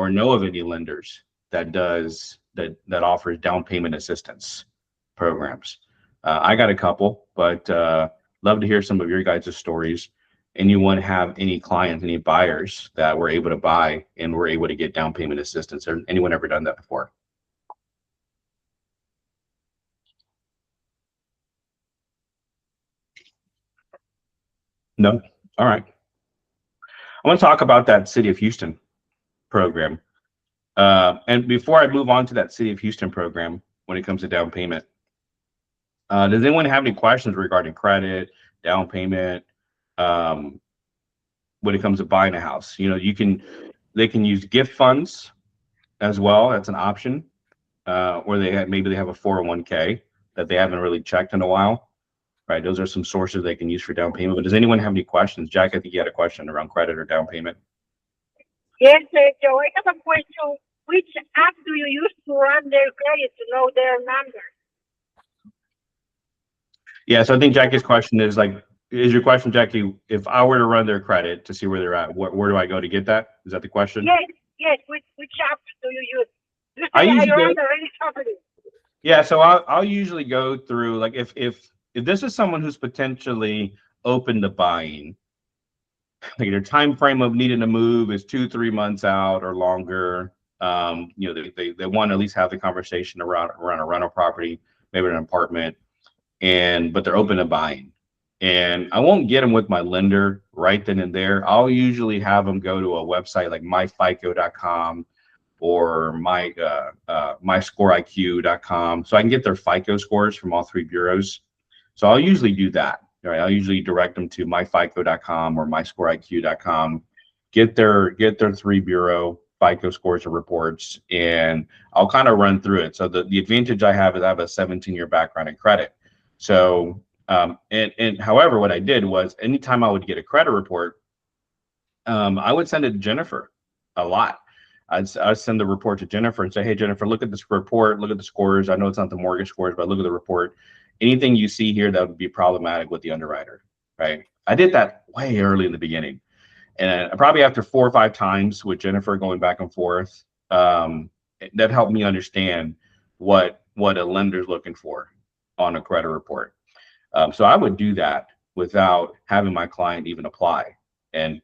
or know of any lenders that offers down payment assistance programs. I got a couple, but love to hear some of your guys' stories. Anyone have any clients, any buyers that were able to buy and were able to get down payment assistance? Or anyone ever done that before? No? All right. I want to talk about that City of Houston program. And before I move on to that City of Houston program, when it comes to down payment, does anyone have any questions regarding credit, down payment, when it comes to buying a house? They can use gift funds as well. That's an option. Or maybe they have a 401k that they haven't really checked in a while, right? Those are some sources they can use for down payment. But does anyone have any questions? Jack, I think you had a question around credit or down payment. Yes, Joe, I have a question. Which app do you use to run their credit to know their number? Yeah, so I think Jackie's question is your question, Jackie, if I were to run their credit to see where they're at, where do I go to get that? Is that the question? Yes. Which app do you use? I usually run the ready company. Yeah, so I'll usually go through, like, if this is someone who's potentially open to buying, like their time frame of needing to move is 2-3 months out or longer. They want to at least have the conversation around a rental property, maybe an apartment, but they're open to buying. And I won't get them with my lender right then and there. I'll usually have them go to a website like myfico.com or myscoreiq.com, so I can get their FICO scores from all three bureaus. So I'll usually do that. Right? I'll usually direct them to myfico.com or myscoreiq.com, get their three bureau FICO scores or reports, and I'll kind of run through it. So the advantage I have is I have a 17-year background in credit. So and however, what I did was anytime I would get a credit report, I would send it to Jennifer a lot. I'd send the report to Jennifer and say, hey, Jennifer, look at this report, look at the scores. I know it's not the mortgage scores, but look at the report. Anything you see here that would be problematic with the underwriter, right? I did that way early in the beginning. And probably after 4 or 5 times with Jennifer going back and forth, that helped me understand what a lender's looking for on a credit report. So I would do that without having my client even apply and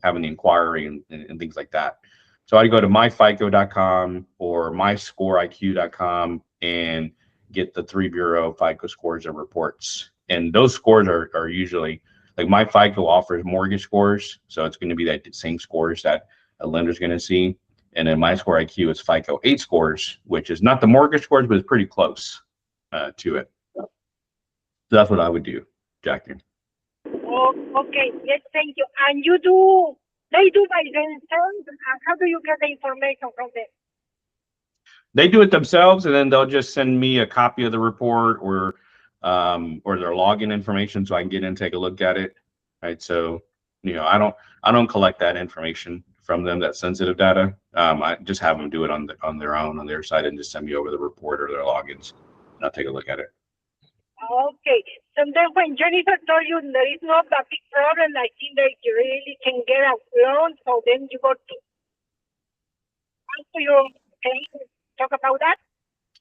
having the inquiry and things like that. So I'd go to myfico.com or myscoreiq.com and get the three bureau FICO scores and reports. And those scores are usually, like, myFICO offers mortgage scores, so it's going to be that same scores that a lender's going to see. And then MyScoreIQ is FICO 8 scores, which is not the mortgage scores, but it's pretty close to it. So that's what I would do, Jackie. Oh, okay. Yes, thank you. And they do by themselves? How do you get the information from them? They do it themselves, and then they'll just send me a copy of the report or their login information so I can get in and take a look at it. Right. So, I don't collect that information from them, that sensitive data. I just have them do it on their own, on their side, and just send me over the report or their logins, and I'll take a look at it. Okay. So then when Jennifer told you there is not a big problem, I think that you really can get a loan. So then you go to your, can you talk about that?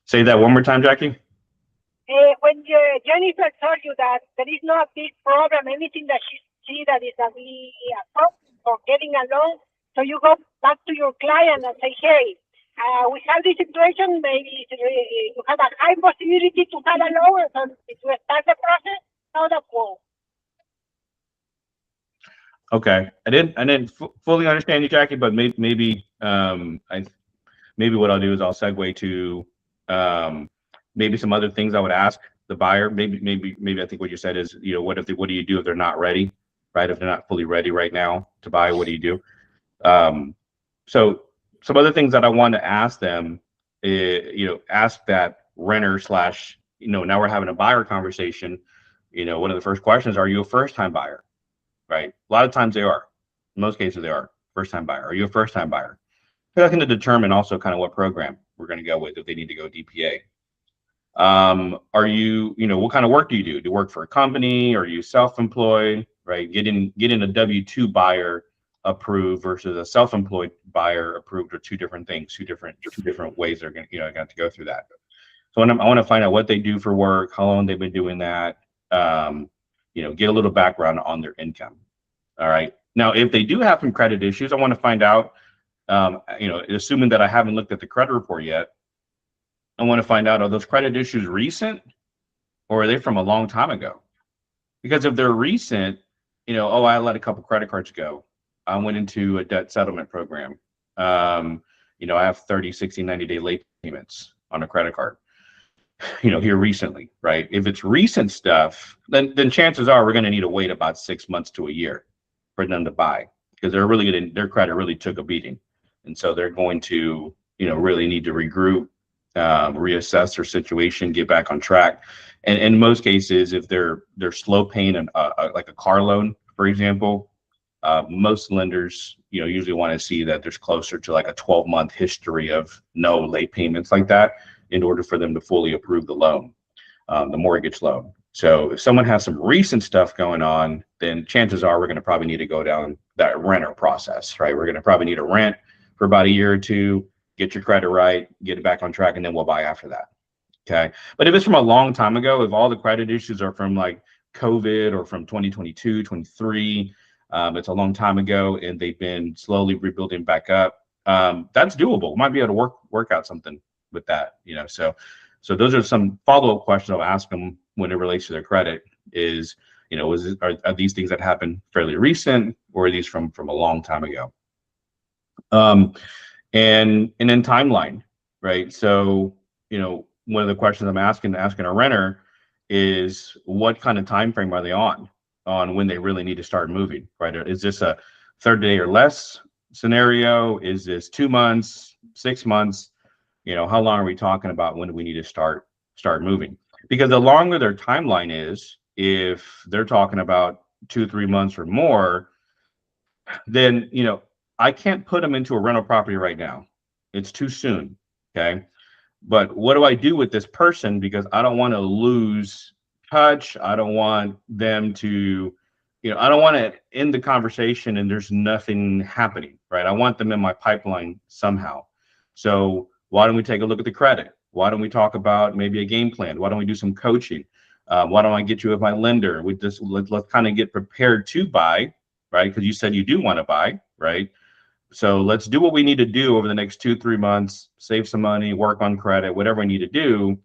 Say that one more time, Jackie. When Jennifer told you that there is no big problem, anything that she sees that is a problem for getting a loan, so you go back to your client and say, hey, we have this situation, maybe you have a high possibility to have a loan, so to start the process, how that goes. Okay, I didn't fully understand you, Jackie, but maybe what I'll do is I'll segue to maybe some other things I would ask the buyer. Maybe I think what you said is, what do you do if they're not ready, right? If they're not fully ready right now to buy, what do you do? So some other things that I want to ask them, ask that renter / now we're having a buyer conversation. One of the first questions, are you a first-time buyer? Right? A lot of times they are. In most cases they are first-time buyer. Are you a first-time buyer? That's going to determine also kind of what program we're going to go with if they need to go DPA. Are you, what kind of work do you do? Do you work for a company? Are you self-employed? Right? Getting a W-2 buyer approved versus a self-employed buyer approved are two different things, two different ways they're going to, got to go through that. So I want to find out what they do for work, how long they've been doing that, get a little background on their income. All right. Now, if they do have some credit issues, I want to find out, assuming that I haven't looked at the credit report yet, I want to find out, are those credit issues recent or are they from a long time ago? Because if they're recent, I let a couple credit cards go. I went into a debt settlement program. I have 30, 60, 90-day late payments on a credit card, here recently, right? If it's recent stuff, then chances are we're going to need to wait about 6 months to a year for them to buy, because their credit really took a beating. And so they're going to, really need to regroup, reassess their situation, get back on track. And in most cases, if they're slow paying like a car loan, for example, most lenders, usually want to see that there's closer to like a 12-month history of no late payments like that in order for them to fully approve the loan, the mortgage loan. So if someone has some recent stuff going on, then chances are we're going to probably need to go down that renter process, right? We're going to probably need to rent for about a year or two, get your credit right, get it back on track, and then we'll buy after that. Okay. But if it's from a long time ago, if all the credit issues are from like COVID or from 2022, 23, it's a long time ago and they've been slowly rebuilding back up, that's doable. Might be able to work out something with that, so those are some follow-up questions I'll ask them when it relates to their credit is, are these things that happened fairly recent, or are these from a long time ago? And then timeline, right? So, one of the questions I'm asking a renter is, what kind of time frame are they on when they really need to start moving, right? Is this a 30 day or less scenario? Is this 2 months, 6 months? How long are we talking about when we need to start moving? Because the longer their timeline is, if they're talking about 2-3 months or more, then, I can't put them into a rental property right now. It's too soon. Okay. But what do I do with this person? Because I don't want to lose touch. I don't want them to, I don't want to end the conversation and there's nothing happening, right? I want them in my pipeline somehow. So why don't we take a look at the credit? Why don't we talk about maybe a game plan? Why don't we do some coaching? Why don't I get you with my lender? Let's kind of get prepared to buy, right? Because you said you do want to buy, right? So let's do what we need to do over the next 2-3 months, save some money, work on credit, whatever we need to do.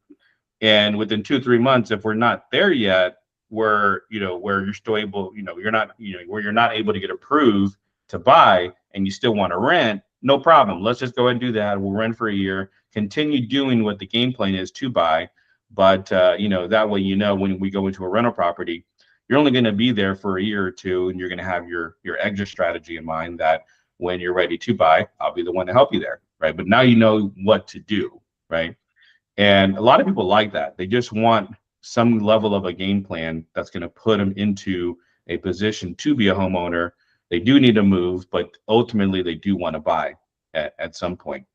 And within 2-3 months, if we're not there yet, where you're still able, where you're not able to get approved to buy and you still want to rent, no problem. Let's just go ahead and do that. We'll rent for a year, continue doing what the game plan is to buy. But, that way, when we go into a rental property, you're only going to be there for a year or two, and you're going to have your exit strategy in mind that when you're ready to buy, I'll be the one to help you there, right? But now you know what to do, right? And a lot of people like that. They just want some level of a game plan that's going to put them into a position to be a homeowner. They do need to move, but ultimately they do want to buy at some point.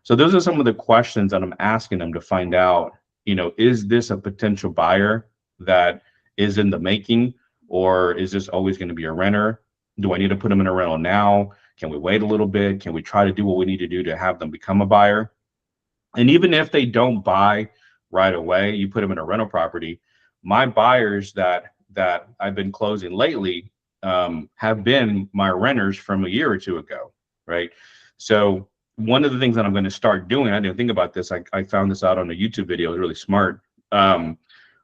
So those are some of the questions that I'm asking them to find out, is this a potential buyer that is in the making, or is this always going to be a renter? Do I need to put them in a rental now? Can we wait a little bit? Can we try to do what we need to do to have them become a buyer? And even if they don't buy right away, you put them in a rental property. My buyers that I've been closing lately have been my renters from a year or two ago, right? So one of the things that I'm going to start doing, I didn't think about this. I found this out on a YouTube video. It was really smart.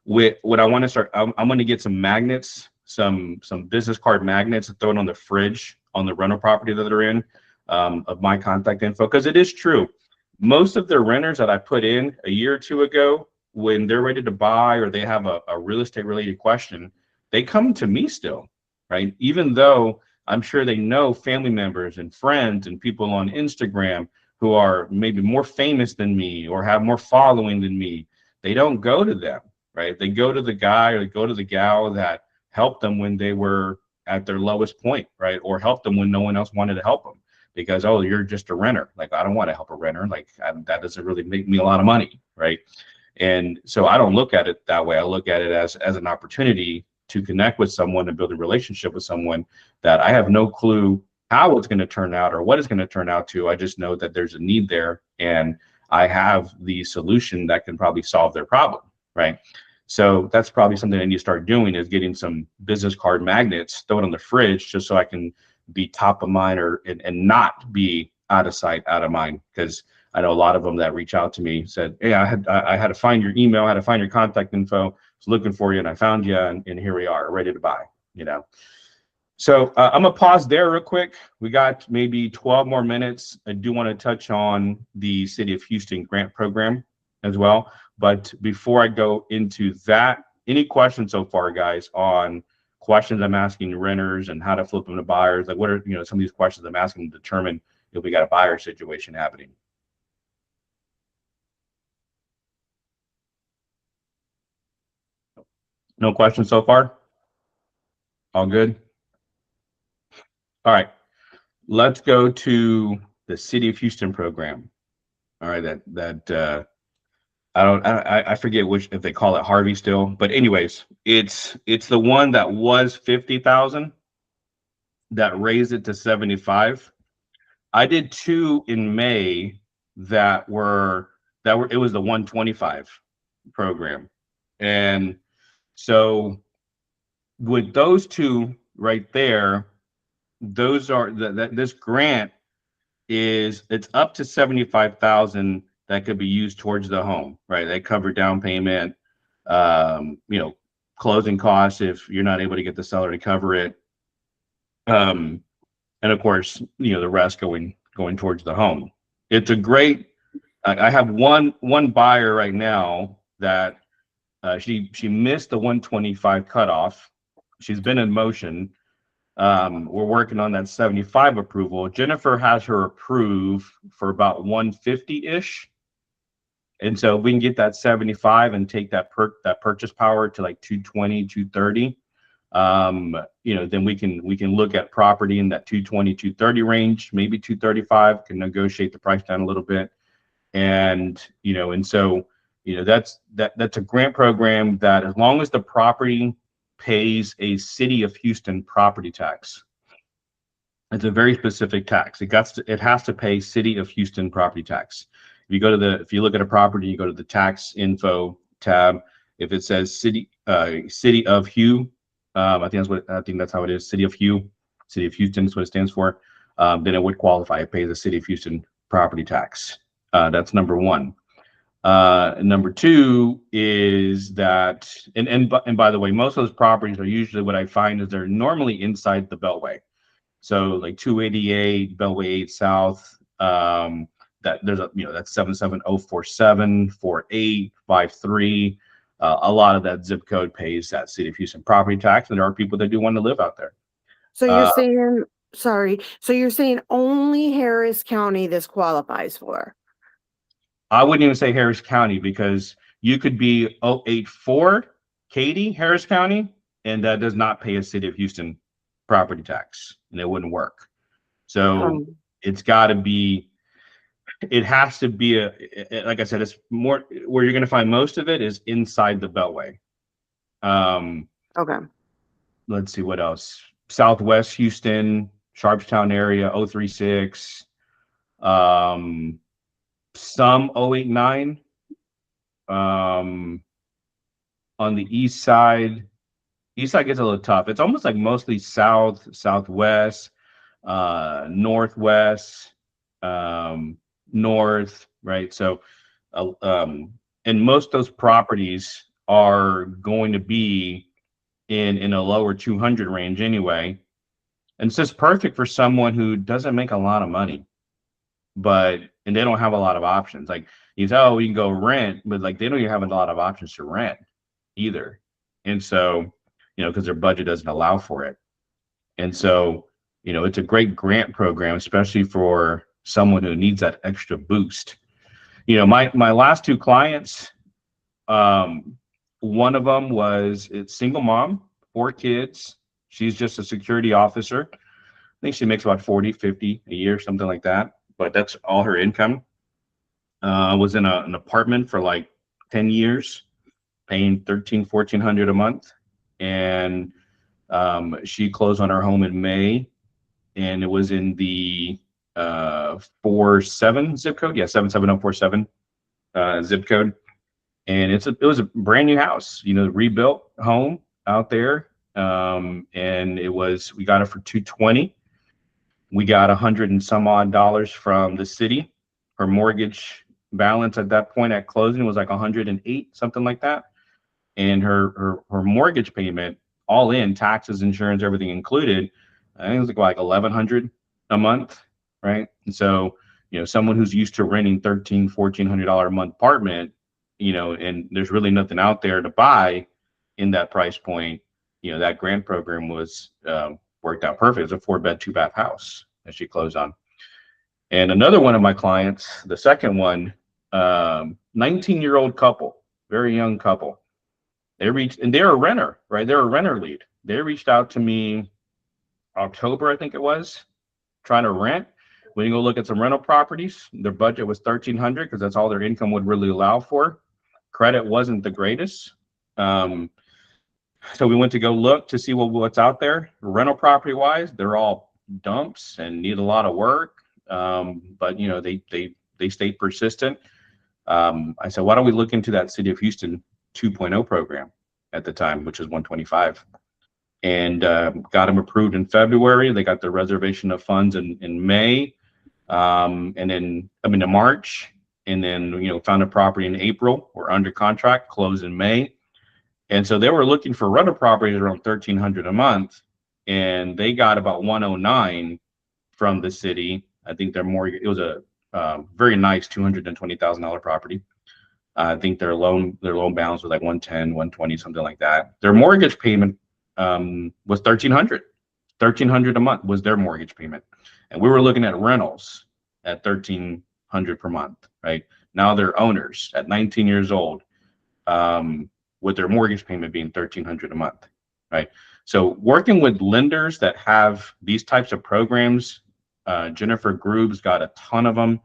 With what I want to start, I'm going to get some magnets, some business card magnets, and throw it on the fridge on the rental property that they're in, of my contact info. Because it is true, most of the renters that I put in a year or two ago, when they're ready to buy or they have a real estate related question, they come to me still, right? Even though I'm sure they know family members and friends and people on Instagram who are maybe more famous than me or have more following than me, they don't go to them, right? They go to the guy or they go to the gal that helped them when they were at their lowest point, right? Or helped them when no one else wanted to help them because, oh, you're just a renter. Like, I don't want to help a renter. Like, that doesn't really make me a lot of money, right? And so I don't look at it that way. I look at it as an opportunity to connect with someone and build a relationship with someone that I have no clue how it's going to turn out or what it's going to turn out to. I just know that there's a need there, and I have the solution that can probably solve their problem, right? So that's probably something I need to start doing, is getting some business card magnets, throw it on the fridge just so I can be top of mind, and not be out of sight, out of mind. Because I know a lot of them that reach out to me said, hey, I had to find your email, I had to find your contact info, I was looking for you, and I found you, and here we are, ready to buy, you know. So I'm gonna pause there real quick. We got maybe 12 more minutes. I do want to touch on the City of Houston grant program as well. But before I go into that, any questions so far, guys, on questions I'm asking renters and how to flip them to buyers? Like, what are, you know, some of these questions I'm asking to determine if we got a buyer situation happening? No questions so far? All good? All right. Let's go to the City of Houston program. All right, I forget which, if they call it Harvey still, but anyways, it's the one that was 50,000 that raised it to 75. I did two in May it was the 125 program. And so with those two right there, those are this grant it's up to 75,000 that could be used towards the home, right? They cover down payment, you know, closing costs if you're not able to get the seller to cover it, and of course, you know, the rest going towards the home. It's a great. I have one buyer right now that she missed the 125 cutoff. She's been in motion. We're working on that 75 approval. Jennifer has her approved for about 150-ish. And so if we can get that 75 and take that purchase power to like 220, 230, you know, then we can look at property in that 220, 230 range, maybe 235, can negotiate the price down a little bit. And, you know, and so, you know, that's a grant program that, as long as the property pays a City of Houston property tax. It's a very specific tax. It has to pay City of Houston property tax. If you look at a property, you go to the tax info tab. If it says City of Hugh, I think that's how it is. City of Hugh, City of Houston is what it stands for. Then it would qualify. It pays the City of Houston property tax. That's number one. Number two is that, and by the way, most of those properties are usually, what I find is they're normally inside the Beltway. So like 288, Beltway 8 South, that there's that's 77047, 4853. A lot of that zip code pays that City of Houston property tax, and there are people that do want to live out there. So you're saying, sorry, so you're saying only Harris County this qualifies for? I wouldn't even say Harris County, because you could be 084 Katy, Harris County, and that does not pay a City of Houston property tax, and it wouldn't work. So it's got to be, it has to be like I said, it's more where you're going to find most of it is inside the Beltway. Okay. Let's see what else. Southwest Houston, Sharpstown area, 036. Some 089. On the east side gets a little tough. It's almost like mostly south, southwest, northwest, north, right? So, and most of those properties are going to be in a lower 200 range anyway. And it's just perfect for someone who doesn't make a lot of money, and they don't have a lot of options. Like, you say, oh, you can go rent, but like they don't even have a lot of options to rent either. And so, you know, because their budget doesn't allow for it. And so, you know, it's a great grant program, especially for someone who needs that extra boost. You know, my last two clients, one of them it's single mom, 4 kids. She's just a security officer. I think she makes about 40, 50 a year, something like that. But that's all her income. Was in an apartment for like 10 years, paying $1,400 a month. And she closed on her home in May. and it was in the 47 zip code. Yeah, 77047 zip code. And it was a brand new house, rebuilt home out there. And we got it for 220. We got $100 and some odd from the city. Her mortgage balance at that point at closing was like 108, something like that. And her mortgage payment, all in, taxes, insurance, everything included, I think it was like $1,100 a month, right? And so, someone who's used to renting $1,400 a month apartment, and there's really nothing out there to buy in that price point, that grant program was worked out perfect. It's a 4-bed, 2-bath house that she closed on. And another one of my clients, the second one, 19-year-old couple, very young couple. And they're a renter, right? They're a renter lead. They reached out to me October, I think it was, trying to rent. We can go look at some rental properties. Their budget was $1,300 because that's all their income would really allow for. Credit wasn't the greatest. So we went to go look to see what's out there. Rental property wise, they're all dumps and need a lot of work. But they stayed persistent. I said, why don't we look into that City of Houston 2.0 program at the time, which is 125, and got them approved in February. They got their reservation of funds in May, and then in March, and then found a property in April. We're under contract, closed in May. And so they were looking for rental properties around $1,300 a month, and they got about 109 from the city. I think their mortgage, it was a very nice $220,000 property. I think their loan balance was like 110, 120, something like that. Their mortgage payment was $1,300 a month was their mortgage payment. And we were looking at rentals at $1,300 per month, right? Now they're owners at 19 years old, with their mortgage payment being $1,300 a month, right? So working with lenders that have these types of programs, Jennifer Grube's got a ton of them.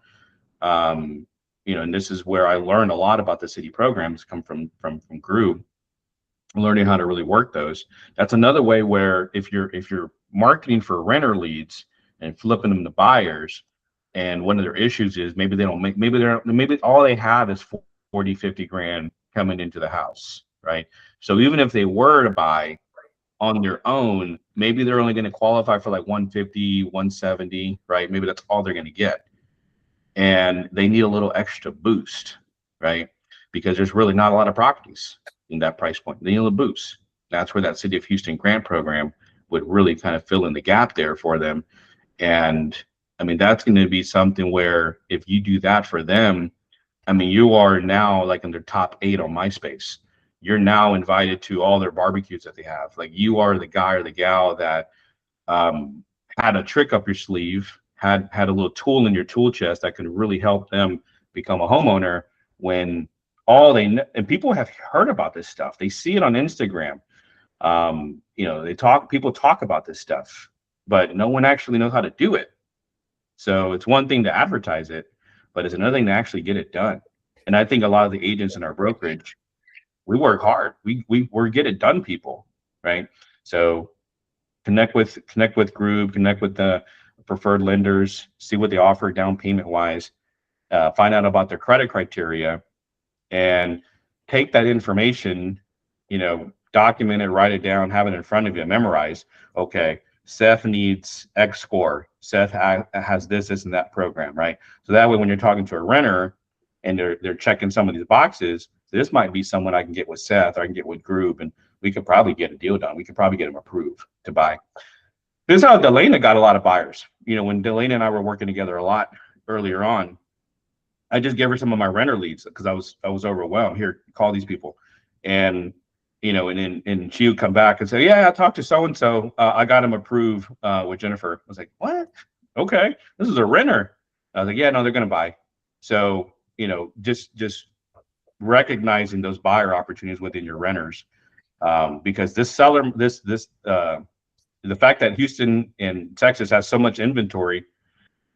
And this is where I learned a lot about the city programs, come from Grube, learning how to really work those. That's another way where if you're marketing for renter leads and flipping them to buyers, and one of their issues is maybe all they have is 40, 50 grand coming into the house, right? So even if they were to buy on their own, maybe they're only going to qualify for like 150, 170, right? Maybe that's all they're going to get. And they need a little extra boost, right? Because there's really not a lot of properties in that price point. They need a little boost. That's where that City of Houston grant program would really kind of fill in the gap there for them. And that's going to be something where if you do that for them, you are now like in their top 8 on MySpace. You're now invited to all their barbecues that they have. Like, you are the guy or the gal that had a trick up your sleeve, had a little tool in your tool chest that could really help them become a homeowner, when and people have heard about this stuff. They see it on Instagram. People talk about this stuff, but no one actually knows how to do it. So it's one thing to advertise it, but it's another thing to actually get it done. And I think a lot of the agents in our brokerage, we work hard. We're get it done people, right? So connect with Group, connect with the preferred lenders, see what they offer down payment wise, find out about their credit criteria, and take that information, document it, write it down, have it in front of you, memorize. Okay, Seth needs X score. Seth has this and that program, right? So that way, when you're talking to a renter and they're checking some of these boxes, this might be someone I can get with Seth, or I can get with Group, and we could probably get a deal done. We could probably get them approved to buy. This is how Delana got a lot of buyers. When Delana and I were working together a lot earlier on, I just gave her some of my renter leads because I was overwhelmed. Here, call these people, and and she would come back and say, yeah, I talked to so and so. I got him approved with Jennifer. I was like, what? Okay, this is a renter. I was like, yeah, no, they're gonna buy. So just recognizing those buyer opportunities within your renters, because the fact that Houston and Texas has so much inventory,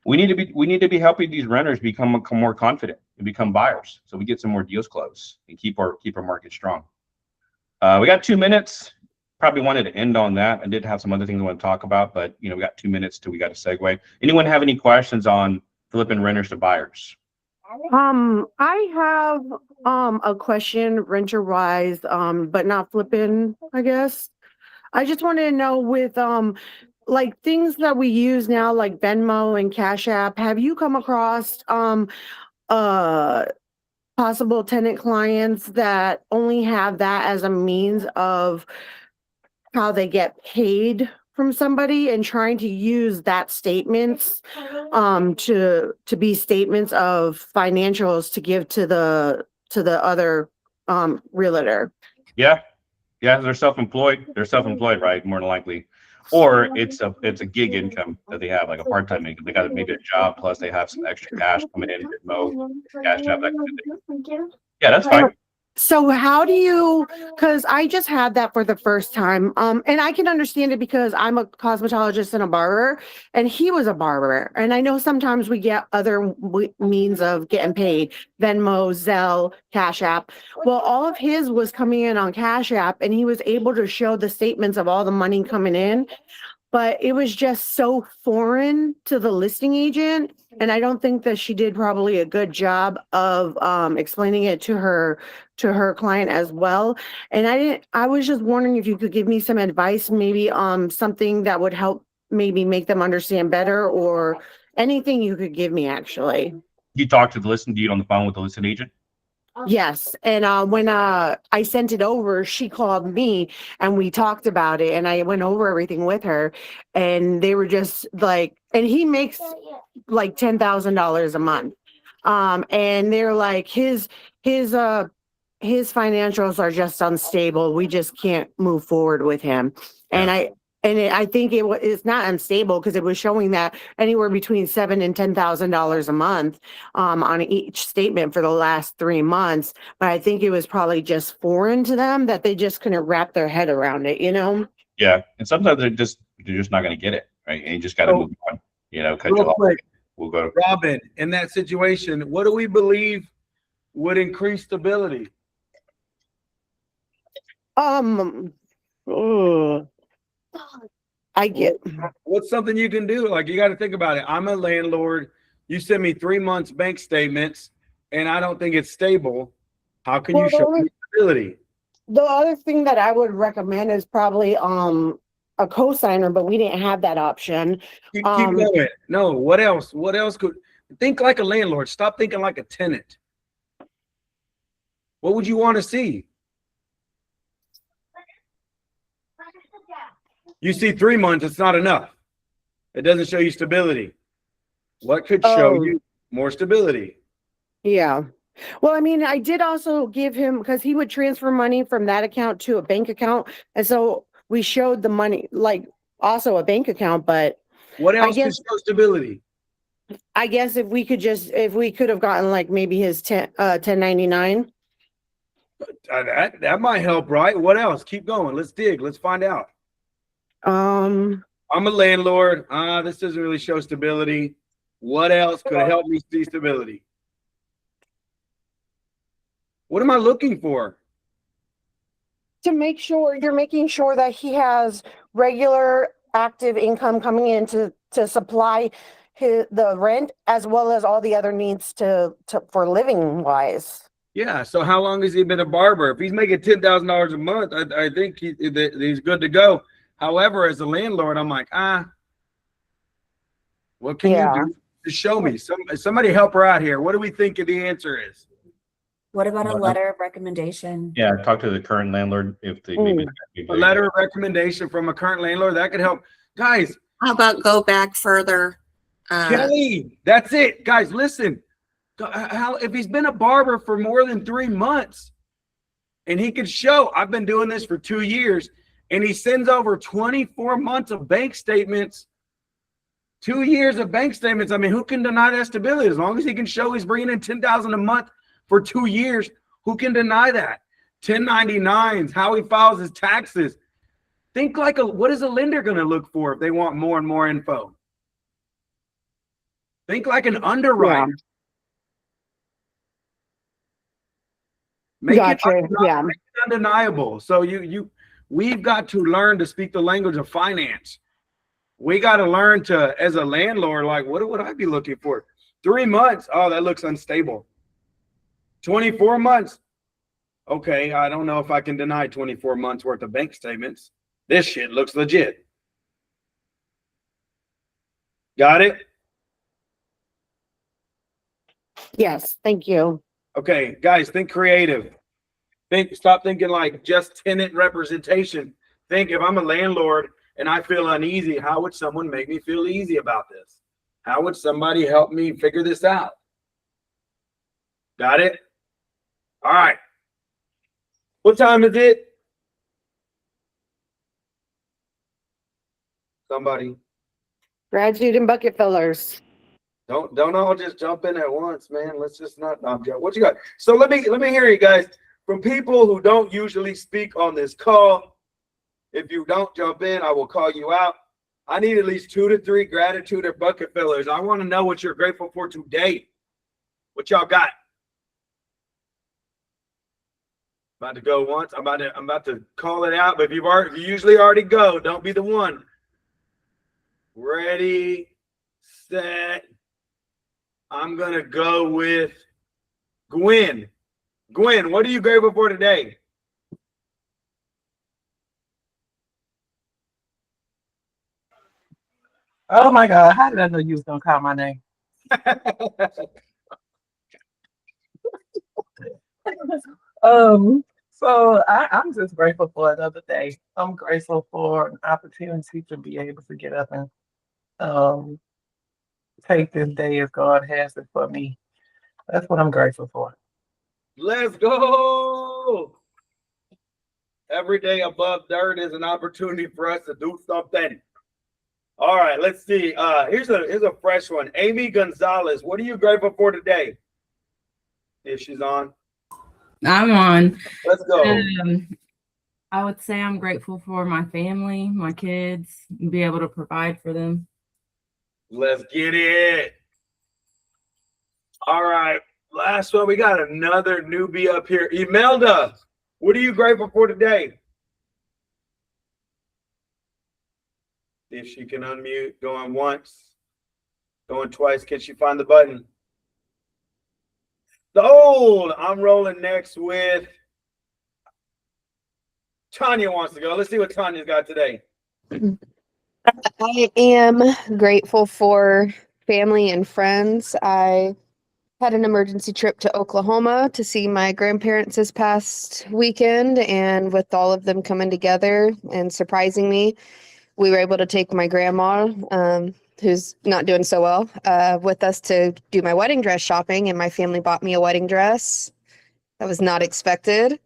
we need to be helping these renters become more confident and become buyers, so we get some more deals closed and keep our market strong. We got 2 minutes. probably wanted to end on that. I did have some other things I want to talk about, but we got 2 minutes till we got to segue. Anyone have any questions on flipping renters to buyers? I have a question renter wise, but not flipping, I guess. I just wanted to know with like things that we use now, like Venmo and Cash App, have you come across uh possible tenant clients that only have that as a means of how they get paid from somebody and trying to use that statements to be statements of financials to give to the other realtor? Yeah, they're self-employed. They're self-employed, right? More than likely, or it's a gig income that they have, like a part-time income. They got maybe a job plus they have some extra cash coming in, Venmo, Cash App, that kind of thing. Yeah, that's fine. So how do you, because I just had that for the first time, and I can understand it because I'm a cosmetologist and a barber, and he was a barber. And I know sometimes we get other means of getting paid, Venmo, Zelle, Cash App. Well, all of his was coming in on Cash App, and he was able to show the statements of all the money coming in. But it was just so foreign to the listing agent. And I don't think that she did probably a good job of explaining it to her client as well. And I was just wondering if you could give me some advice, maybe something that would help maybe make them understand better, or anything you could give me actually. You talk to the listing deed on the phone with the listing agent? Yes. And when I sent it over, she called me and we talked about it and I went over everything with her, and they were just like, and he makes like $10,000 a month. And they're like, his financials are just unstable. We just can't move forward with him. And I think it's not unstable because it was showing that anywhere between $7,000 and $10,000 a month on each statement for the last 3 months. But I think it was probably just foreign to them that they just couldn't wrap their head around it, Yeah, and sometimes they're just not going to get it, right? And you just got to move on, cut you off. We'll go to Robin. In that situation, what do we believe would increase stability? I get. What's something you can do? Like, you got to think about it. I'm a landlord. You send me 3 months bank statements, and I don't think it's stable. How can you show me stability? The other thing that I would recommend is probably a co-signer, but we didn't have that option. Keep going. No, what else? What else could think like a landlord? Stop thinking like a tenant. What would you want to see? You see 3 months, it's not enough. It doesn't show you stability. What could show you more stability? Yeah. Well, I mean, I did also give him, because he would transfer money from that account to a bank account. And so we showed the money, like also a bank account, but what else could show stability? I guess if we could have gotten like maybe his 1099. That might help, right? What else? Keep going. Let's dig. Let's find out. I'm a landlord. This doesn't really show stability. What else could help me see stability? What am I looking for? To make sure you're making sure that he has regular active income coming in to supply the rent as well as all the other needs for living wise. Yeah. So how long has he been a barber? If he's making $10,000 a month, I think he's good to go. However, as a landlord, I'm like, what can you do to show me? Somebody help her out here. What do we think the answer is? What about a letter of recommendation? Yeah, talk to the current landlord if they maybe a letter of recommendation from a current landlord that could help. Guys, how about go back further? Kelly, that's it. Guys, listen. If he's been a barber for more than 3 months and he could show, I've been doing this for 2 years, and he sends over 24 months of bank statements, 2 years of bank statements. I mean, who can deny that stability? As long as he can show he's bringing in $10,000 a month for 2 years, who can deny that? 1099s, how he files his taxes. Think like what is a lender going to look for if they want more and more info? Think like an underwriter. Make it undeniable. So we've got to learn to speak the language of finance. We got to learn to, as a landlord, like, what would I be looking for? 3 months. Oh, that looks unstable. 24 months. Okay, I don't know if I can deny 24 months worth of bank statements. This shit looks legit. Got it? Yes, thank you. Okay, guys, think creative. Stop thinking like just tenant representation. Think, if I'm a landlord and I feel uneasy, how would someone make me feel easy about this? How would somebody help me figure this out? Got it? All right. What time is it? Somebody. Gratitude and bucket fillers. Don't all just jump in at once, man. Let's just not. What you got? So let me hear you guys from people who don't usually speak on this call. If you don't jump in, I will call you out. I need at least 2 to 3 gratitude or bucket fillers. I want to know what you're grateful for today. What y'all got? About to go once. I'm about to call it out. But if you usually already go, don't be the one. Ready, set. I'm gonna go with Gwen. Gwen, what are you grateful for today? Oh my God, how did I know you was gonna call my name? I'm just grateful for another day. I'm grateful for an opportunity to be able to get up and take this day as God has it for me. That's what I'm grateful for. Let's go. Every day above dirt is an opportunity for us to do something. All right, let's see. Here's a fresh one. Amy Gonzalez, what are you grateful for today? If she's on. I'm on. Let's go. I would say I'm grateful for my family, my kids, and be able to provide for them. Let's get it. All right, last one. We got another newbie up here. Imelda, what are you grateful for today? If she can unmute, going once, going twice. Can she find the button? Sold. I'm rolling next with Tanya wants to go. Let's see what Tanya's got today. I am grateful for family and friends. I had an emergency trip to Oklahoma to see my grandparents this past weekend, and with all of them coming together and surprising me, we were able to take my grandma, who's not doing so well, with us to do my wedding dress shopping, and my family bought me a wedding dress. That was not expected.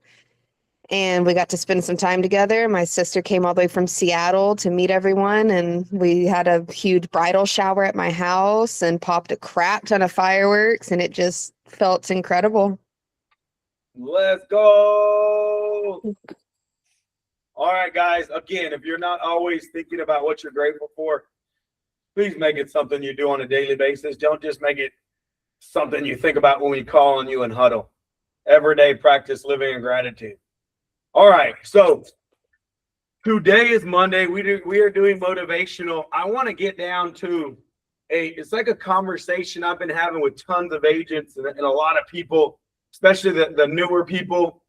And we got to spend some time together. My sister came all the way from Seattle to meet everyone, and we had a huge bridal shower at my house and popped a crap ton of fireworks, and it just felt incredible. Let's go. All right, guys. Again, if you're not always thinking about what you're grateful for, please make it something you do on a daily basis. Don't just make it something you think about when we call on you and huddle. Every day, practice living in gratitude. All right, so today is Monday. We are doing motivational. I want to get down to it's like a conversation I've been having with tons of agents and a lot of people, especially the newer people.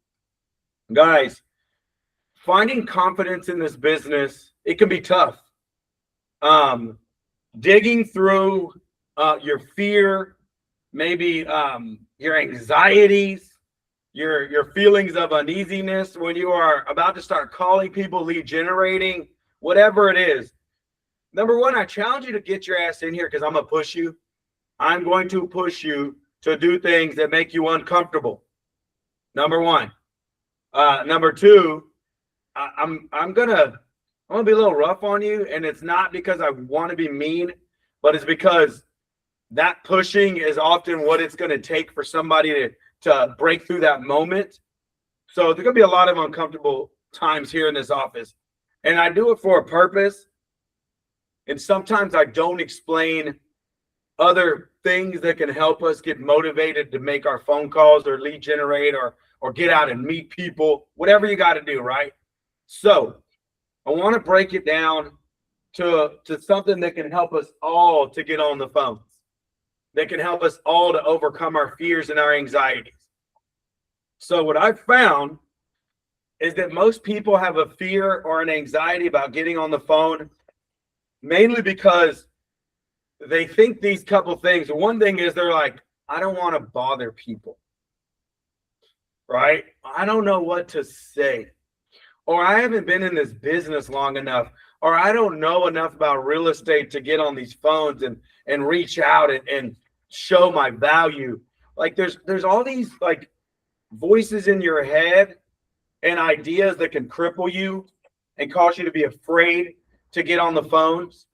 Guys, finding confidence in this business, it can be tough. Digging through your fear, maybe your anxieties, your feelings of uneasiness when you are about to start calling people, lead generating, whatever it is. Number one, I challenge you to get your ass in here because I'm going to push you. I'm going to push you to do things that make you uncomfortable. Number one. Number two, I'm gonna be a little rough on you, and it's not because I want to be mean, but it's because that pushing is often what it's going to take for somebody to break through that moment. So there's going to be a lot of uncomfortable times here in this office, and I do it for a purpose. And sometimes I don't explain other things that can help us get motivated to make our phone calls or lead generate or get out and meet people, whatever you got to do, right? So I want to break it down to something that can help us all to get on the phones, that can help us all to overcome our fears and our anxieties. So what I've found is that most people have a fear or an anxiety about getting on the phone, mainly because they think these couple things. One thing is they're like, I don't want to bother people, right? I don't know what to say, or I haven't been in this business long enough, or I don't know enough about real estate to get on these phones and reach out and show my value. Like there's all these like voices in your head and ideas that can cripple you and cause you to be afraid to get on the phones.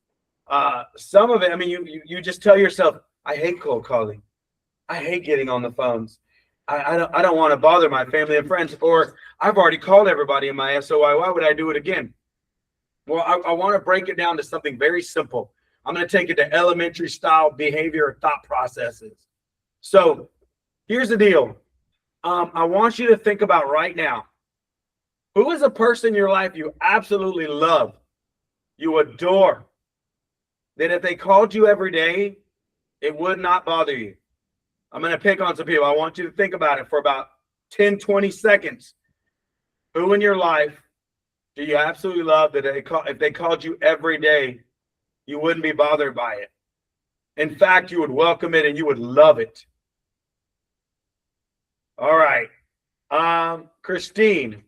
Some of it, I mean, you just tell yourself, I hate cold calling. I hate getting on the phones. I don't want to bother my family and friends, or I've already called everybody in my SOI. Why would I do it again? Well, I want to break it down to something very simple. I'm going to take it to elementary style behavior or thought processes. So here's the deal. I want you to think about right now, who is a person in your life you absolutely love, you adore, that if they called you every day, it would not bother you? I'm going to pick on some people. I want you to think about it for about 10, 20 seconds. Who in your life do you absolutely love that if they called you every day, you wouldn't be bothered by it? In fact, you would welcome it and you would love it. All right. Christine,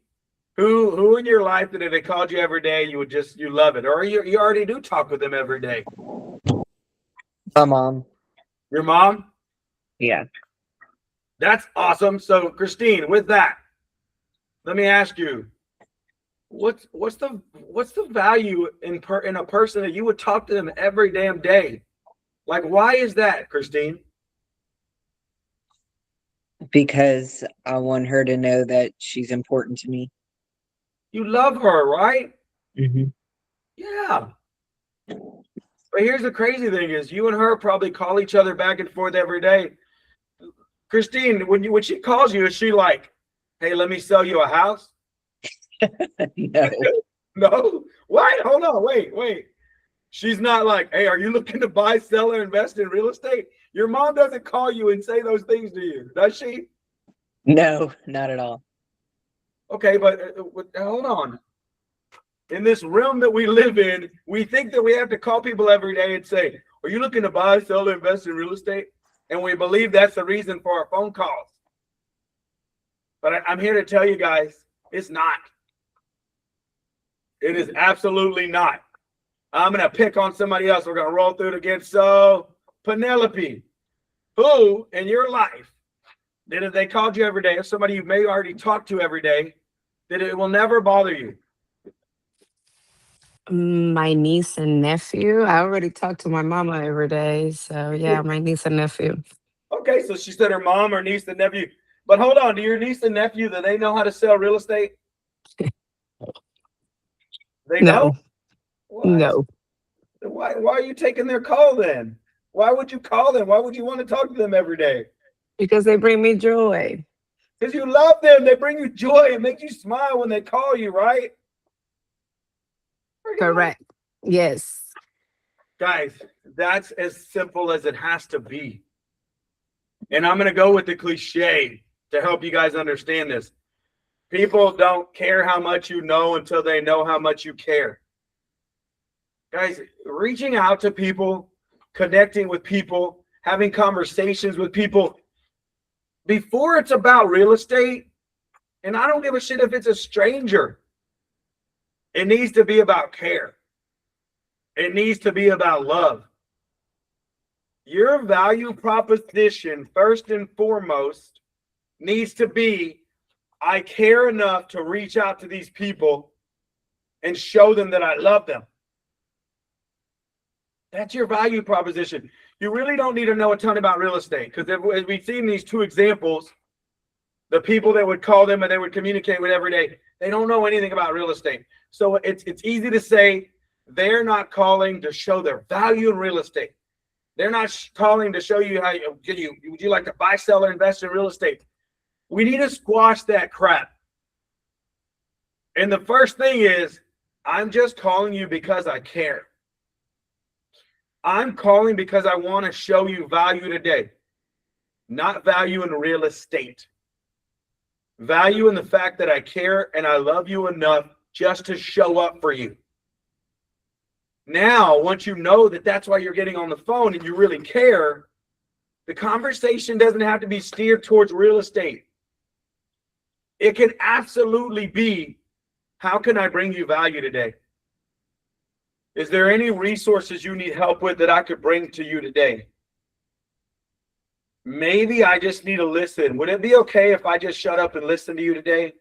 who in your life that if they called you every day, you love it? Or you already do talk with them every day? My mom. Your mom? Yeah. That's awesome. So Christine, with that, let me ask you, what's the value in a person that you would talk to them every damn day? Like, why is that, Christine? Because I want her to know that she's important to me. You love her, right? Mm-hmm. Yeah. But here's the crazy thing is you and her probably call each other back and forth every day. Christine, when she calls you, is she like, hey, let me sell you a house? No. No? Why? Hold on. Wait. She's not like, hey, are you looking to buy, sell, or invest in real estate? Your mom doesn't call you and say those things to you, does she? No, not at all. Okay, but hold on. In this realm that we live in, we think that we have to call people every day and say, are you looking to buy, sell, or invest in real estate? And we believe that's the reason for our phone calls. But I'm here to tell you guys, it's not. It is absolutely not. I'm going to pick on somebody else. We're going to roll through it again. So, Penelope, who in your life, that if they called you every day, or somebody you may already talk to every day, that it will never bother you? My niece and nephew. I already talk to my mama every day. So yeah, my niece and nephew. Okay, so she said her mom or niece and nephew. But hold on, do your niece and nephew, do they know how to sell real estate? They know? What? No. Why are you taking their call then? Why would you call them? Why would you want to talk to them every day? Because they bring me joy. Because you love them. They bring you joy and make you smile when they call you, right? Correct. Yes. Guys, that's as simple as it has to be. And I'm going to go with the cliche to help you guys understand this. People don't care how much you know until they know how much you care. Guys, reaching out to people, connecting with people, having conversations with people before it's about real estate, and I don't give a shit if it's a stranger. It needs to be about care. It needs to be about love. Your value proposition, first and foremost, needs to be, I care enough to reach out to these people and show them that I love them. That's your value proposition. You really don't need to know a ton about real estate, because as we've seen these two examples, the people that would call them and they would communicate with every day, they don't know anything about real estate. So it's easy to say they're not calling to show their value in real estate. They're not calling to show you how would you like to buy, sell, or invest in real estate. We need to squash that crap. And the first thing is, I'm just calling you because I care. I'm calling because I want to show you value today, not value in real estate. Value in the fact that I care and I love you enough just to show up for you. Now, once you know that that's why you're getting on the phone and you really care, the conversation doesn't have to be steered towards real estate. It can absolutely be, how can I bring you value today? Is there any resources you need help with that I could bring to you today? Maybe I just need to listen. Would it be okay if I just shut up and listen to you today?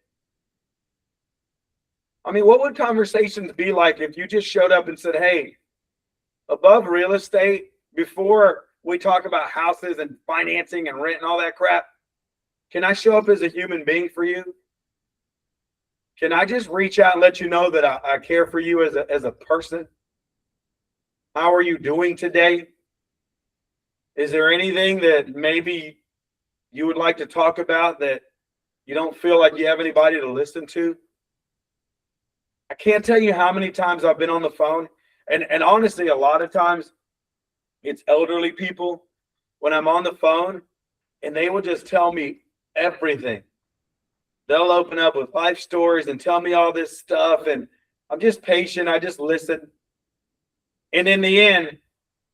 I mean, what would conversations be like if you just showed up and said, hey, above real estate, before we talk about houses and financing and rent and all that crap, can I show up as a human being for you? Can I just reach out and let you know that I care for you as a person? How are you doing today? Is there anything that maybe you would like to talk about that you don't feel like you have anybody to listen to? I can't tell you how many times I've been on the phone, and honestly, a lot of times it's elderly people when I'm on the phone, and they will just tell me everything. They'll open up with life stories and tell me all this stuff, and I'm just patient. I just listen. And in the end,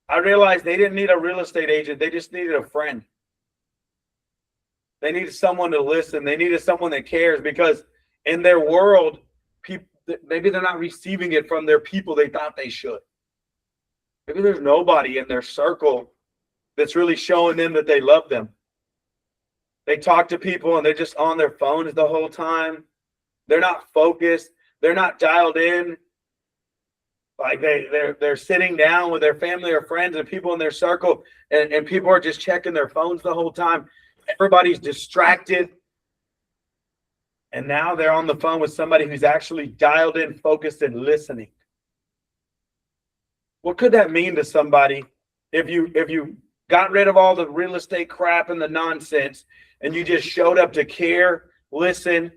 I realized they didn't need a real estate agent. They just needed a friend. They needed someone to listen. They needed someone that cares, because in their world, people, maybe they're not receiving it from their people they thought they should. Maybe there's nobody in their circle that's really showing them that they love them. They talk to people and they're just on their phones the whole time. They're not focused. They're not dialed in. Like they're sitting down with their family or friends and people in their circle, and people are just checking their phones the whole time. Everybody's distracted. And now they're on the phone with somebody who's actually dialed in, focused, and listening. What could that mean to somebody if you got rid of all the real estate crap and the nonsense, and you just showed up to care, listen,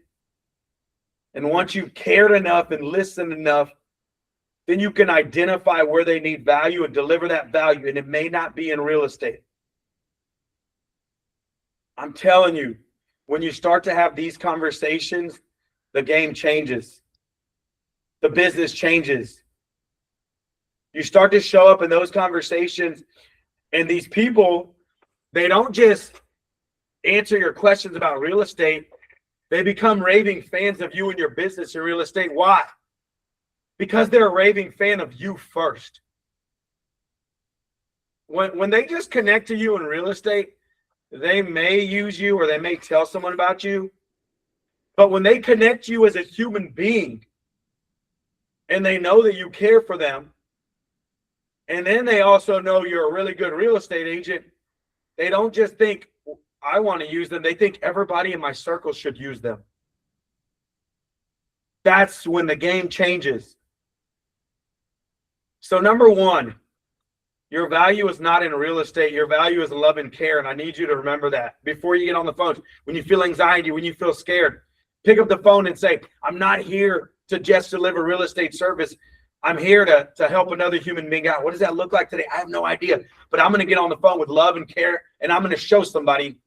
and once you've cared enough and listened enough, then you can identify where they need value and deliver that value, and it may not be in real estate. I'm telling you, when you start to have these conversations, the game changes. The business changes. You start to show up in those conversations, and these people, they don't just answer your questions about real estate. They become raving fans of you and your business in real estate. Why? Because they're a raving fan of you first. When they just connect to you in real estate, they may use you or they may tell someone about you. But when they connect you as a human being and they know that you care for them, and then they also know you're a really good real estate agent, they don't just think, I want to use them. They think everybody in my circle should use them. That's when the game changes. So number one, your value is not in real estate. Your value is love and care. And I need you to remember that before you get on the phone. When you feel anxiety, when you feel scared, pick up the phone and say, I'm not here to just deliver real estate service. I'm here to help another human being out. What does that look like today? I have no idea. But I'm going to get on the phone with love and care, and I'm going to show somebody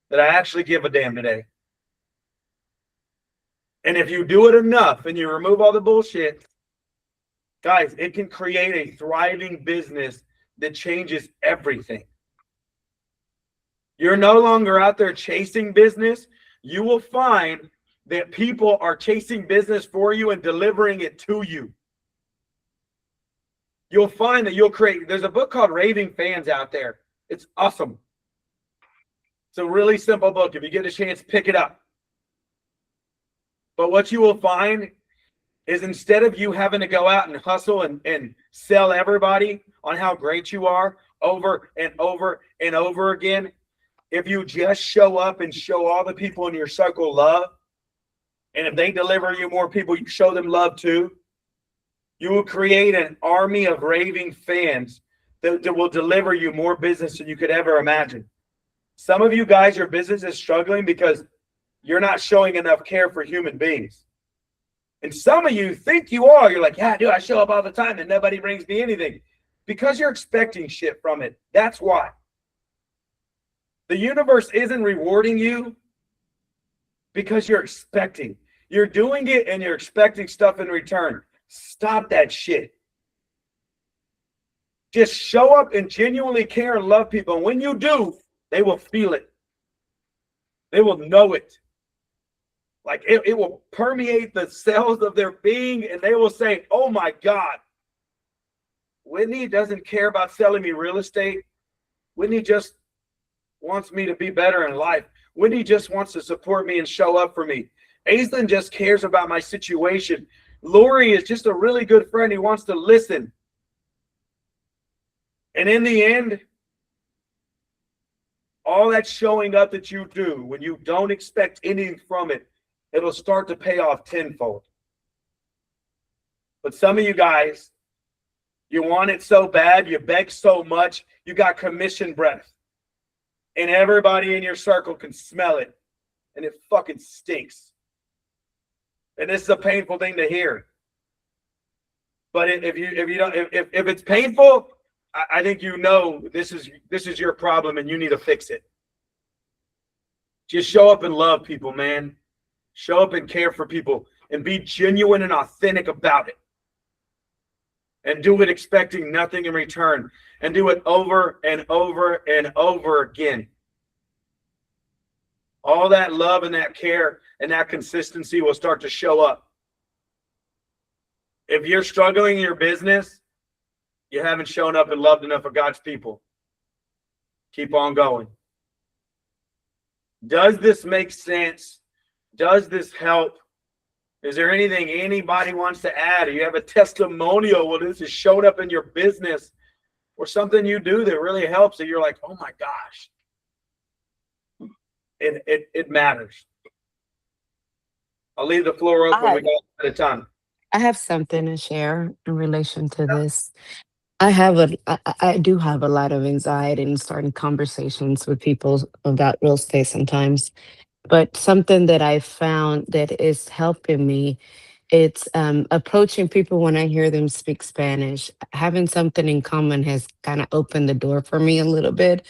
that I actually give a damn today. And if you do it enough and you remove all the bullshit, guys, it can create a thriving business that changes everything. You're no longer out there chasing business. You will find that people are chasing business for you and delivering it to you. You'll find that you'll create, there's a book called Raving Fans out there. It's awesome. It's a really simple book. If you get a chance, pick it up. But what you will find is instead of you having to go out and hustle and sell everybody on how great you are over and over and over again, if you just show up and show all the people in your circle love, and if they deliver you more people, you show them love too, you will create an army of raving fans that will deliver you more business than you could ever imagine. Some of you guys, your business is struggling because you're not showing enough care for human beings. And some of you think you are. You're like, yeah, dude, I show up all the time and nobody brings me anything. Because you're expecting shit from it. That's why. The universe isn't rewarding you because you're expecting. You're doing it and you're expecting stuff in return. Stop that shit. Just show up and genuinely care and love people. And when you do, they will feel it. They will know it. Like it will permeate the cells of their being, and they will say, oh my God, Whitney doesn't care about selling me real estate. Whitney just wants me to be better in life. Whitney just wants to support me and show up for me. Aislinn just cares about my situation. Lori is just a really good friend who wants to listen. And in the end, all that showing up that you do when you don't expect anything from it, it'll start to pay off tenfold. But some of you guys, you want it so bad, you beg so much, you got commission breath. And everybody in your circle can smell it. And it fucking stinks. And this is a painful thing to hear. But if it's painful, I think you know this is your problem and you need to fix it. Just show up and love people, man. Show up and care for people and be genuine and authentic about it. And do it expecting nothing in return. And do it over and over and over again. All that love and that care and that consistency will start to show up. If you're struggling in your business, you haven't shown up and loved enough of God's people. Keep on going. Does this make sense? Does this help? Is there anything anybody wants to add? Or you have a testimonial where this has showed up in your business or something you do that really helps that you're like, oh my gosh. It matters. I'll leave the floor open. We got a bit of time. I have something to share in relation to this. I do have a lot of anxiety in starting conversations with people about real estate sometimes. But something that I found that is helping me, it's approaching people when I hear them speak Spanish. Having something in common has kind of opened the door for me a little bit.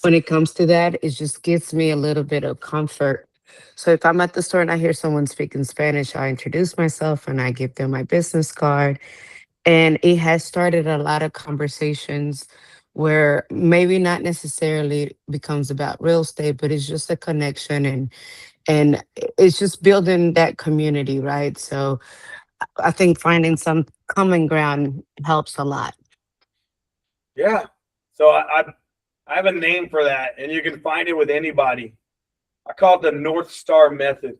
When it comes to that, it just gives me a little bit of comfort. So if I'm at the store and I hear someone speaking Spanish, I introduce myself and I give them my business card. And it has started a lot of conversations where maybe not necessarily becomes about real estate, but it's just a connection and it's just building that community, right? So I think finding some common ground helps a lot. Yeah. So I have a name for that, and you can find it with anybody. I call it the North Star method.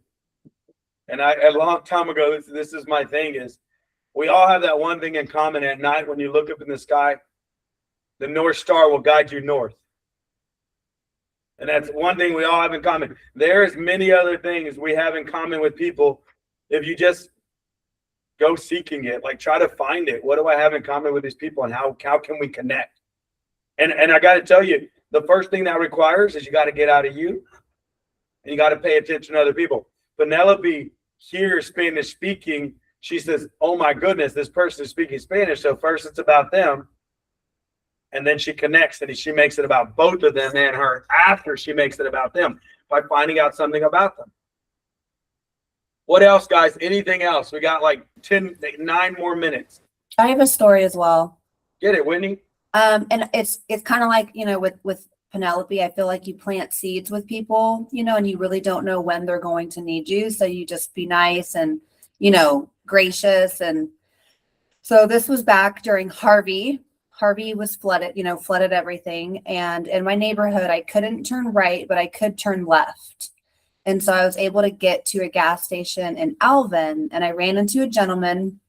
And a long time ago, this is my thing is we all have that one thing in common at night when you look up in the sky. The North Star will guide you north. And that's one thing we all have in common. There's many other things we have in common with people. If you just go seeking it, like try to find it. What do I have in common with these people and how can we connect? And I got to tell you, the first thing that requires is you got to get out of you and you got to pay attention to other people. Penelope hears Spanish speaking. She says, oh my goodness, this person is speaking Spanish. So first it's about them. And then she connects and she makes it about both of them and her after she makes it about them by finding out something about them. What else, guys? Anything else? We got like 9 more minutes. I have a story as well. Get it, Whitney? And it's kind of like, with Penelope, I feel like you plant seeds with people, and you really don't know when they're going to need you. So you just be nice and, gracious. And so this was back during Harvey. Harvey was flooded everything. And in my neighborhood, I couldn't turn right, but I could turn left. And so I was able to get to a gas station in Alvin, and I ran into a gentleman.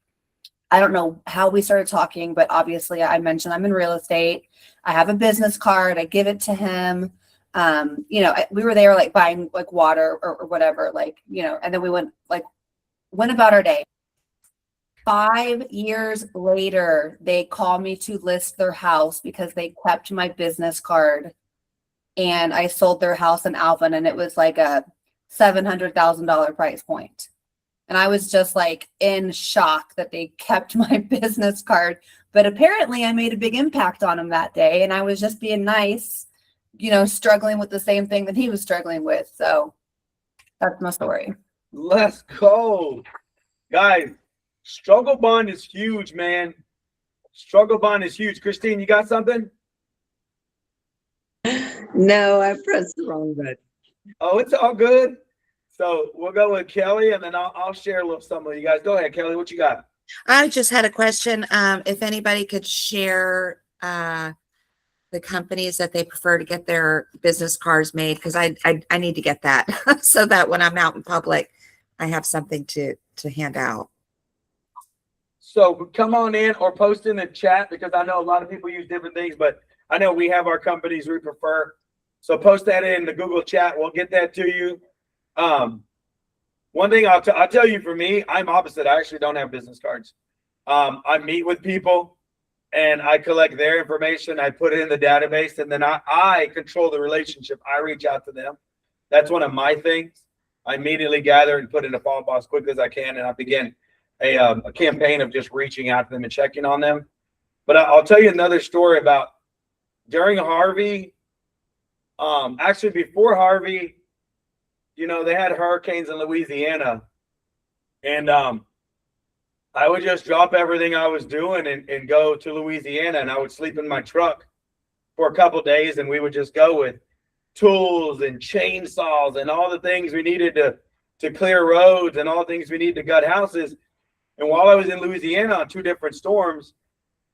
I don't know how we started talking, but obviously I mentioned I'm in real estate. I have a business card. I give it to him. We were there like buying like water or whatever, and then we went about our day. 5 years later, they called me to list their house because they kept my business card, and I sold their house in Alvin, and it was like a $700,000 price point. And I was just like in shock that they kept my business card. But apparently I made a big impact on him that day. And I was just being nice, you know, struggling with the same thing that he was struggling with. So that's my story. Let's go. Guys, struggle bond is huge, man. Struggle bond is huge. Christine, you got something? No, I pressed the wrong button. Oh, it's all good. So we'll go with Kelly, and then I'll share a little something with you guys. Go ahead, Kelly. What you got? I just had a question. If anybody could share the companies that they prefer to get their business cards made, because I need to get that so that when I'm out in public, I have something to hand out. So come on in or post in the chat, because I know a lot of people use different things, but I know we have our companies we prefer. So post that in the Google chat. We'll get that to you. One thing I'll tell you, for me, I'm opposite. I actually don't have business cards. I meet with people and I collect their information. I put it in the database, and then I control the relationship. I reach out to them. That's one of my things. I immediately gather and put in a follow up as quickly as I can, and I begin a campaign of just reaching out to them and checking on them. But I'll tell you another story about during Harvey. Actually, before Harvey, you know, they had hurricanes in Louisiana, and I would just drop everything I was doing and go to Louisiana, and I would sleep in my truck for a couple of days, and we would just go with tools and chainsaws and all the things we needed to clear roads and all the things we need to gut houses. And while I was in Louisiana on 2 different storms,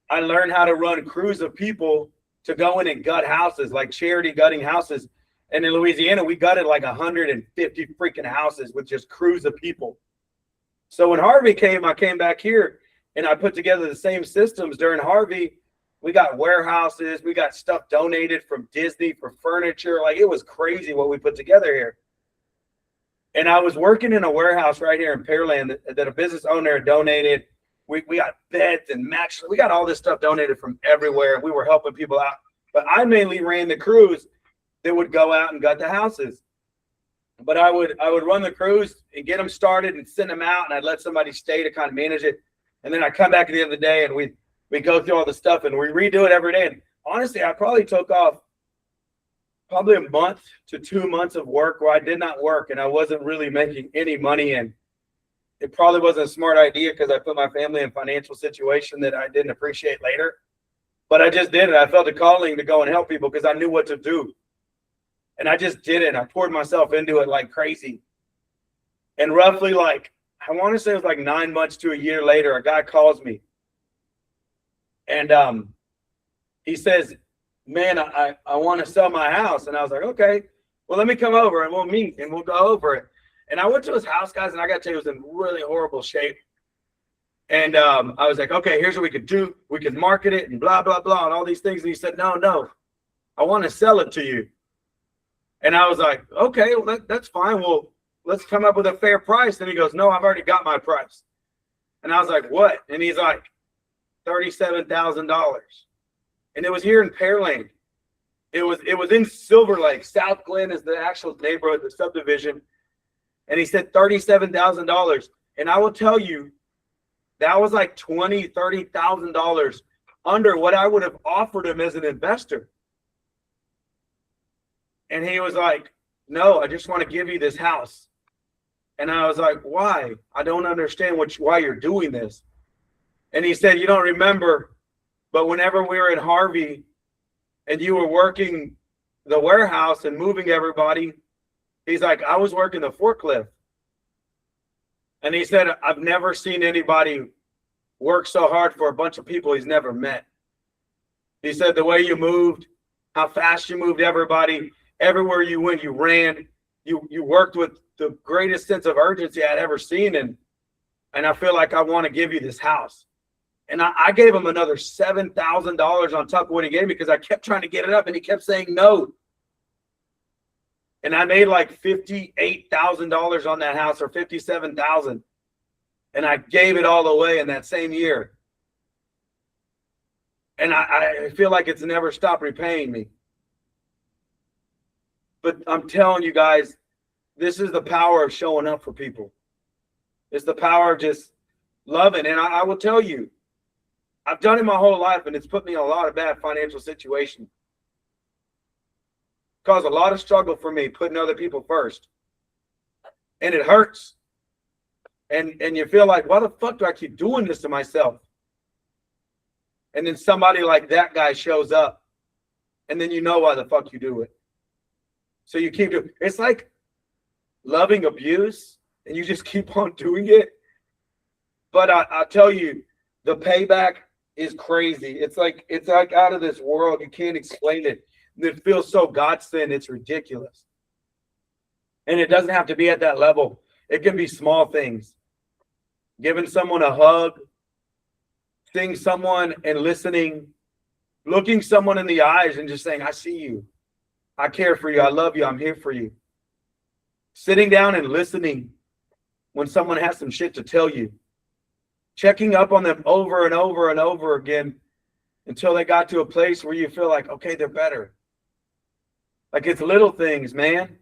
I learned how to run crews of people to go in and gut houses, like charity gutting houses. And in Louisiana, we gutted like 150 freaking houses with just crews of people. So when Harvey came, I came back here and I put together the same systems during Harvey. We got warehouses, we got stuff donated from Disney for furniture. Like, it was crazy what we put together here. And I was working in a warehouse right here in Pearland that a business owner donated. We got beds and mattresses. We got all this stuff donated from everywhere. We were helping people out. But I mainly ran the crews that would go out and gut the houses. But I would run the crews and get them started and send them out, and I'd let somebody stay to kind of manage it. And then I come back at the end of the day and we go through all the stuff and we redo it every day. And honestly, I probably took off probably a month to 2 months of work where I did not work and I wasn't really making any money. And it probably wasn't a smart idea because I put my family in a financial situation that I didn't appreciate later. But I just did it. I felt a calling to go and help people because I knew what to do. And I just did it. I poured myself into it like crazy. And roughly, like, I want to say it was like 9 months to a year later, a guy calls me. And he says, man, I want to sell my house. And I was like, okay, well, let me come over and we'll meet and we'll go over it. And I went to his house, guys, and I got to tell you, it was in really horrible shape. And I was like, okay, here's what we could do. We could market it and blah, blah, blah, and all these things. And he said, no, I want to sell it to you. And I was like, okay, well, that's fine. Well, let's come up with a fair price. And he goes, no, I've already got my price. And I was like, what? And he's like, $37,000. And it was here in Pearland. It was in Silver Lake. South Glen is the actual neighborhood, the subdivision. And he said $37,000. And I will tell you, that was like $20,000, $30,000 under what I would have offered him as an investor. And he was like, no, I just want to give you this house. And I was like, why? I don't understand why you're doing this. And he said, you don't remember, but whenever we were in Harvey and you were working the warehouse and moving everybody, he's like, I was working the forklift. And he said, I've never seen anybody work so hard for a bunch of people he's never met. He said, the way you moved, how fast you moved everybody, everywhere you went, you ran, you worked with the greatest sense of urgency I'd ever seen. And I feel like I want to give you this house. And I gave him another $7,000 on top of what he gave me because I kept trying to get it up and he kept saying no. And I made like $58,000 on that house, or $57,000. And I gave it all away in that same year. And I feel like it's never stopped repaying me. But I'm telling you guys, this is the power of showing up for people. It's the power of just loving. And I will tell you, I've done it my whole life, and it's put me in a lot of bad financial situations. Caused a lot of struggle for me, putting other people first. And it hurts. And you feel like, why the fuck do I keep doing this to myself? And then somebody like that guy shows up, and then you know why the fuck you do it. So you keep doing it. It's like loving abuse, and you just keep on doing it. But I tell you, the payback is crazy. It's like out of this world. You can't explain it. It feels so God-sent, it's ridiculous. And it doesn't have to be at that level. It can be small things. Giving someone a hug, seeing someone and listening, looking someone in the eyes and just saying, I see you. I care for you. I love you. I'm here for you. Sitting down and listening when someone has some shit to tell you. Checking up on them over and over and over again until they got to a place where you feel like, okay, they're better. Like, it's little things, man.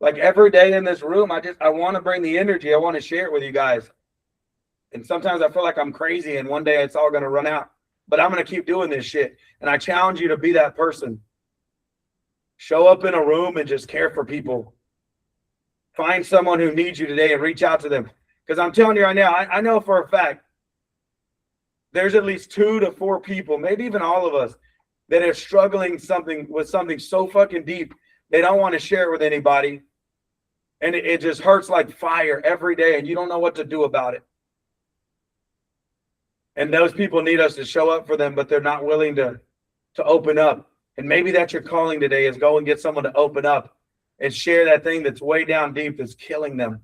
Like, every day in this room, I want to bring the energy. I want to share it with you guys. And sometimes I feel like I'm crazy and one day it's all going to run out. But I'm going to keep doing this shit. And I challenge you to be that person. Show up in a room and just care for people. Find someone who needs you today and reach out to them. Because I'm telling you right now, I know for a fact, there's at least 2 to 4 people, maybe even all of us, that are struggling with something so fucking deep, they don't want to share it with anybody. And it just hurts like fire every day, and you don't know what to do about it. And those people need us to show up for them, but they're not willing to open up. And maybe that's your calling today, is go and get someone to open up and share that thing that's way down deep that's killing them.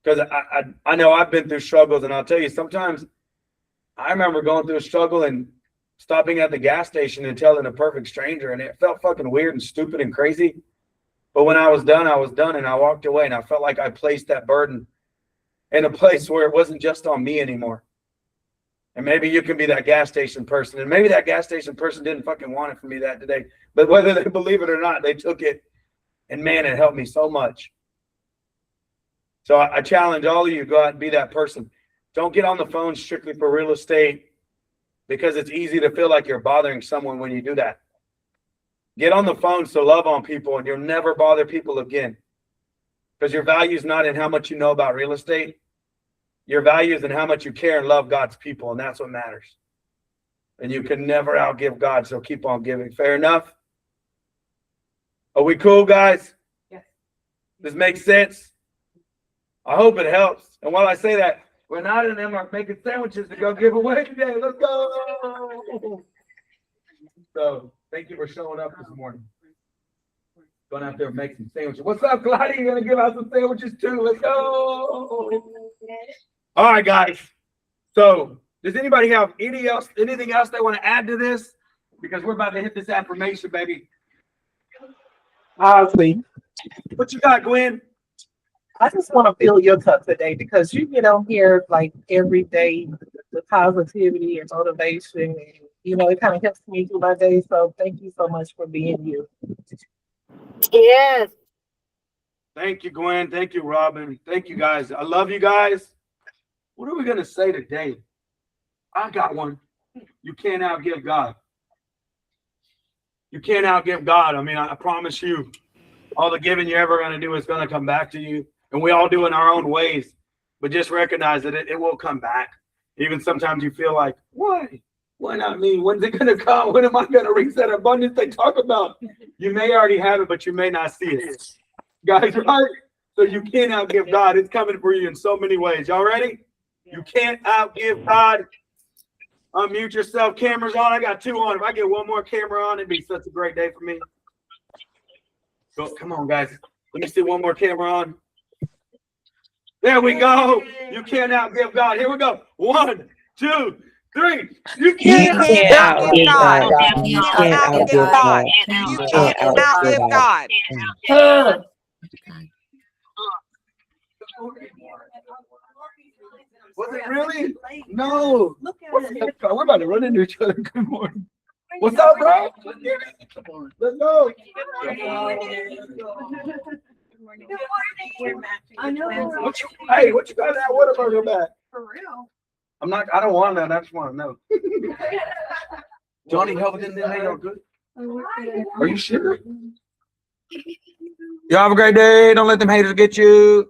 Because I know I've been through struggles, and I'll tell you, sometimes I remember going through a struggle and stopping at the gas station and telling a perfect stranger, and it felt fucking weird and stupid and crazy. But when I was done, and I walked away, and I felt like I placed that burden in a place where it wasn't just on me anymore. And maybe you can be that gas station person, and maybe that gas station person didn't fucking want it from me that today. But whether they believe it or not, they took it, and man, it helped me so much. So I challenge all of you, go out and be that person. Don't get on the phone strictly for real estate, because it's easy to feel like you're bothering someone when you do that. Get on the phone to love on people, and you'll never bother people again. Because your value is not in how much you know about real estate. Your value is in how much you care and love God's people, and that's what matters. And you can never outgive God, so keep on giving. Fair enough? Are we cool, guys? Yes. This makes sense? I hope it helps. And while I say that, Renata and them are making sandwiches to go give away today. Let's go. So thank you for showing up this morning. Going out there and make some sandwiches. What's up, Claudia? You're going to give out some sandwiches too. Let's go. All right, guys. So does anybody have anything else they want to add to this? Because we're about to hit this affirmation, baby. Honestly, What you got, Gwen? I just want to fill your cup today, because you get on here like every day, the positivity and motivation, and it kind of helps me through my day. So thank you so much for being you. Yes. Thank you, Gwen. Thank you, Robin. Thank you, guys. I love you guys. What are we going to say today? I got one. You can't outgive God. You can't outgive God. I mean, I promise you, all the giving you're ever going to do is going to come back to you. And we all do in our own ways. But just recognize that it will come back. Even sometimes you feel like, why? Why not me? When's it going to come? When am I going to reach that abundance they talk about? You may already have it, but you may not see it. Guys, right? So you can't outgive God. It's coming for you in so many ways. Y'all ready? You can't outgive God. Unmute yourself. Cameras on. I got 2 on. If I get one more camera on, it'd be such a great day for me. Go, come on, guys. Let me see one more camera on. There we go. You can't outgive God. Here we go. 1, 2, 3. You can't outgive God. You can't outgive God. You can't outgive God. Was it really? No. We're about to run into each other. Good morning. What's up, bro? Let's go. I know. What you got that Whataburger back? For real. I don't want that. I just want to know. Johnny, help in there. Hey, y'all good? Are you sure? Y'all have a great day. Don't let them haters get you.